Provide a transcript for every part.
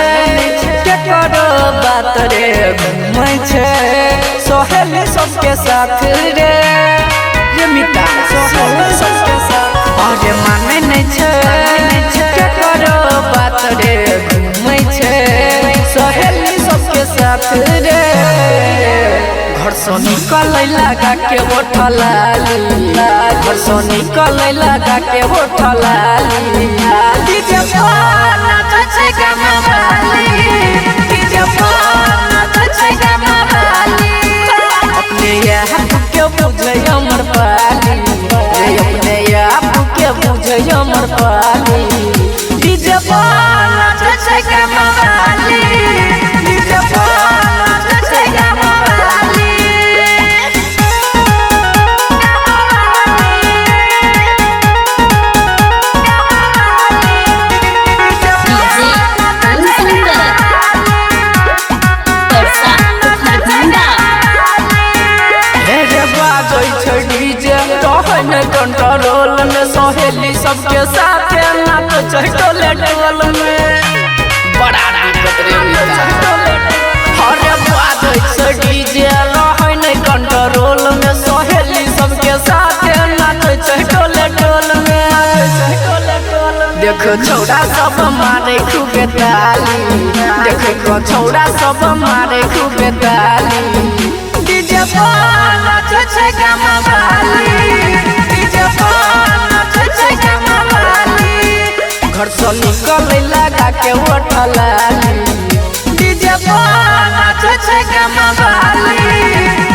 के करो बात रे घूमै छे सहेली सबके साथ रे मिता सहेली सबके साथ अरे माने नहीं छे के करो बात रे घूमै छे सहेली सबके साथ रे घर से निकल लगा के उठलाली घर से निकल लगा के उठलाली डीजे पर नाचे गमवाली डीजे पर नाचे गमवाली अपने आप के बुझे हमर पाली अपने आप के बुझे हमर पाली डीजे पर नाचे गमवाली डीजे पर नाचे गमवाली कंट्रोल में सहेली सबके साथ नाच चढ़ोले टोल में बड़ा दिक्कत रे हरे बात से डीजे रहे नहीं कंट्रोल में सहेली सबके साथ नाच चढ़ोले टोल में देखो छौड़ा सब मारे खूबे ताली देखो छौड़ा सब मारे खूबे ताली डीजे पर नाचे छे गमवाली डीजे पर नाचे छे गमवाली घर से निकल लगा के उठलाली डीजे पर नाचे छे गमवाली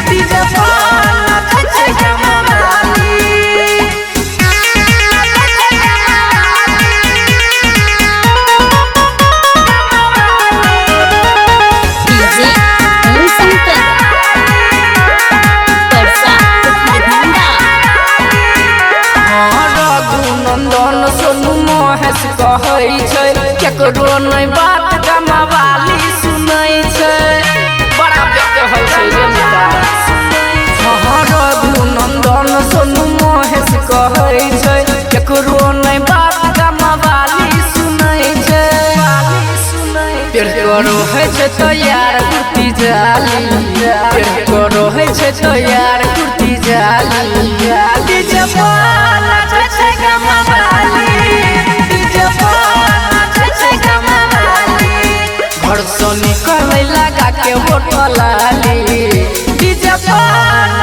डीजे पर नाचे छे गमवाली केकरो नहीं बात गमवाली सुनै छे बड़ा व्यक्त होय छे रे मिता रघुनंदन सोनू महेश कहै छे केकरो नहीं बात गमवाली सुनै छे पेड़ करो है छे तो यार कुर्ती जाली पेड़ करो है छे तो यार कुर्ती जाली डीजे पर नाचे छे गमवाली डीजे पर घर से निकल लगा के उठलाली डीजे पर